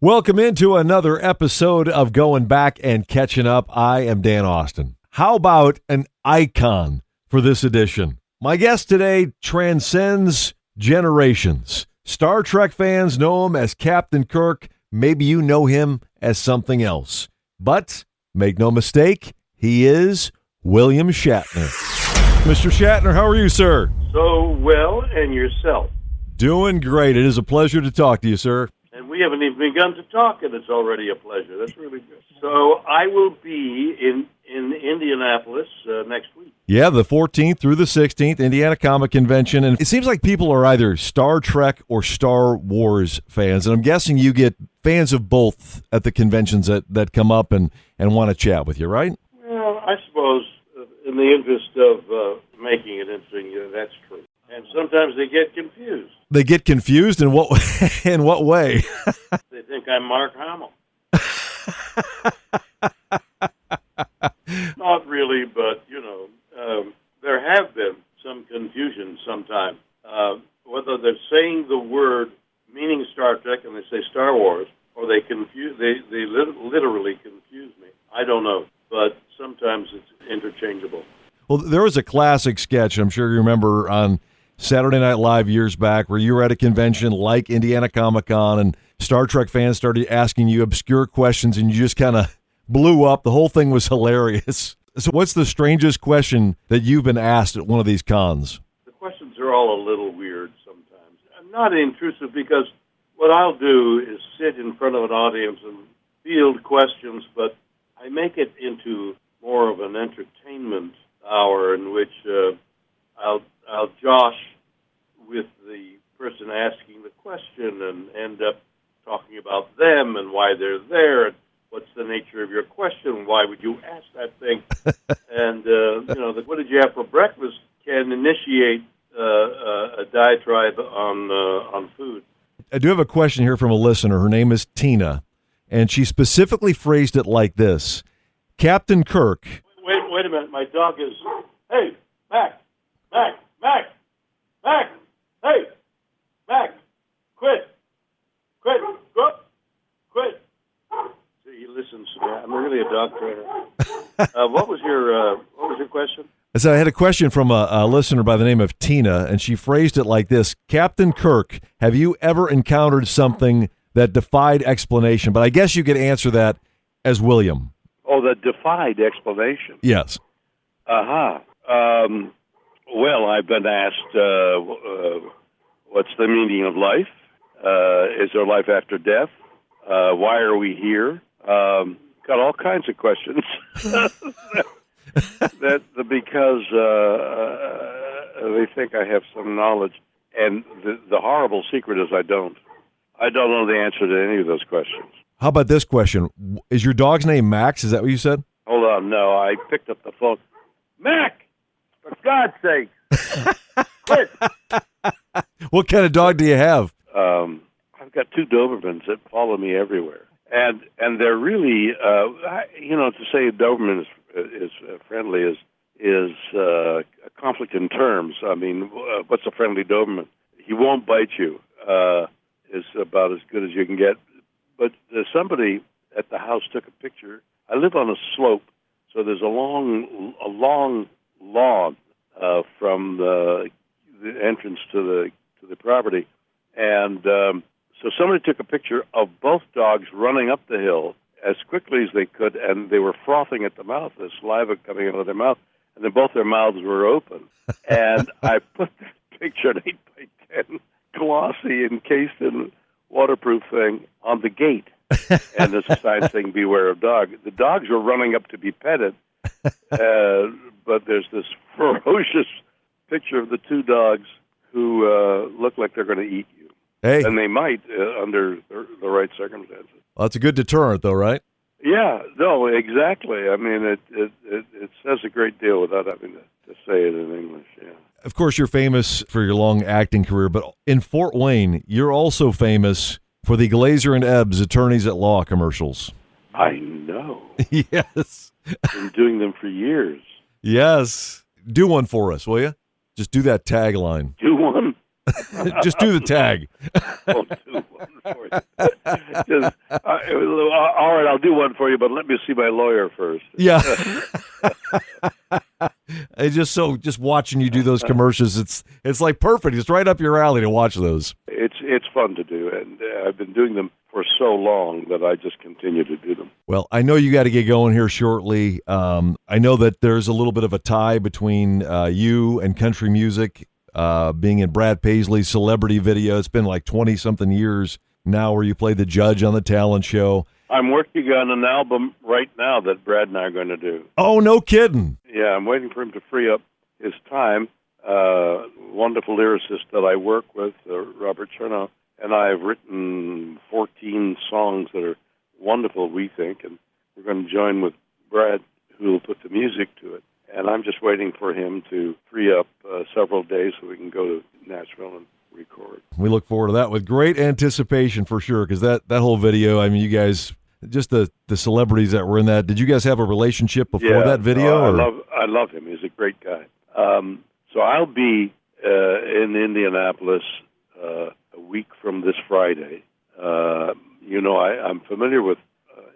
Welcome into another episode of Going Back and Catching Up. I am Dan Austin. How about an icon for this edition? My guest today transcends generations. Star Trek fans know him as Captain Kirk. Maybe you know him as something else. But make no mistake, he is William Shatner. Mr. Shatner, how are you, sir? So well, and yourself? Doing great. It is a pleasure to talk to you, sir. And we haven't even begun to talk, and it's already a pleasure. That's really good. So I will be in Indianapolis next week. Yeah, the 14th through the 16th, Indiana Comic Convention. And it seems like people are either Star Trek or Star Wars fans. And I'm guessing you get fans of both at the conventions that come up and want to chat with you, right? Well, I suppose in the interest of making it interesting, that's true. And sometimes they get confused. They get confused in what in what way? They think I'm Mark Hamill. Not really, but, there have been some confusion sometimes. Whether they're saying the word meaning Star Trek and they say Star Wars, or they literally confuse me. I don't know, but sometimes it's interchangeable. Well, there was a classic sketch, I'm sure you remember, on Saturday Night Live years back where you were at a convention like Indiana Comic-Con and Star Trek fans started asking you obscure questions and you just kind of blew up. The whole thing was hilarious. So what's the strangest question that you've been asked at one of these cons? The questions are all a little weird sometimes. Not intrusive because what I'll do is sit in front of an audience and field questions, but I make it into more of an entertainment hour in which I'll josh with the person asking the question and end up talking about them and why they're there and what's the nature of your question, why would you ask that thing, and what did you have for breakfast can initiate a diatribe on food. I do have a question here from a listener. Her name is Tina, and she specifically phrased it like this: Captain Kirk. Wait a minute. My dog is. Hey, Mac, hey, Mac, quit, go up, quit. See, he listens to me. I'm really a dog trainer. What was your question? So I had a question from a listener by the name of Tina, and she phrased it like this: Captain Kirk, have you ever encountered something that defied explanation? But I guess you could answer that as William. Oh, that defied explanation. Yes. Well, I've been asked, what's the meaning of life? Is there life after death? Why are we here? Got all kinds of questions. Because they think I have some knowledge. And the horrible secret is I don't. I don't know the answer to any of those questions. How about this question? Is your dog's name Max? Is that what you said? Hold on. No, I picked up the phone. Mac! For God's sake! Quit! What kind of dog do you have? I've got two Dobermans that follow me everywhere. And they're really, to say a Doberman is friendly is a conflict in terms. I mean, what's a friendly Doberman? He won't bite you. Is about as good as you can get. But somebody at the house took a picture. I live on a slope, so there's a long lawn from the entrance to the property, and so somebody took a picture of both dogs running up the hill as quickly as they could, and they were frothing at the mouth, the saliva coming out of their mouth, and then both their mouths were open. And I put that picture, an 8x10, glossy, encased in waterproof thing, on the gate. And there's a sign saying, beware of dog. The dogs were running up to be petted, but there's this ferocious picture of the two dogs who look like they're going to eat you. Hey. And they might under the right circumstances. Well, that's a good deterrent, though, right? Yeah, no, exactly. I mean, it says a great deal without having to say it in English, yeah. Of course, you're famous for your long acting career, but in Fort Wayne, you're also famous for the Glazer and Ebbs Attorneys at Law commercials. I know. Yes. Been doing them for years. Yes. Do one for us, will you? Just do that tagline. Do one? Just do the tag. I'll do one for you. all right, I'll do one for you, but let me see my lawyer first. Yeah. It's just watching you do those commercials. It's like perfect. It's right up your alley to watch those. It's fun to do, and I've been doing them for so long that I just continue to do them. Well, I know you got to get going here shortly. I know that there's a little bit of a tie between you and country music, being in Brad Paisley's celebrity video. It's been like 20-something years now where you play the judge on the talent show. I'm working on an album right now that Brad and I are going to do. Oh, no kidding. Yeah, I'm waiting for him to free up his time. Wonderful lyricist that I work with, Robert Chernow, and I have written 14 songs that are wonderful, we think, and we're going to join with Brad, who will put the music to it. And I'm just waiting for him to free up several days so we can go to Nashville and record. We look forward to that with great anticipation for sure, because that whole video, I mean, you guys, just the celebrities that were in that, did you guys have a relationship before that video? I love him. He's a great guy. So I'll be in Indianapolis a week from this Friday. I'm familiar with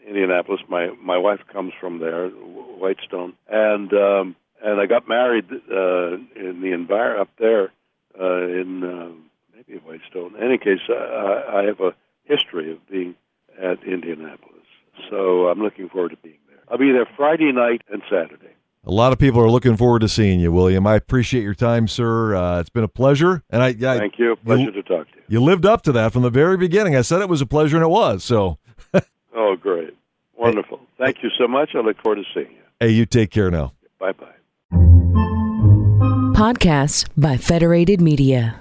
Indianapolis. My wife comes from there, Whitestone, and I got married in the environment up there in maybe Whitestone. In any case, I have a history of being at Indianapolis, so I'm looking forward to being there. I'll be there Friday night and Saturday. A lot of people are looking forward to seeing you, William. I appreciate your time, sir. It's been a pleasure. And Thank you. Pleasure to talk to you. You lived up to that from the very beginning. I said it was a pleasure, and it was. So. Oh, great. Wonderful. Thank you so much. I look forward to seeing you. Hey, you take care now. Bye-bye. Podcasts by Federated Media.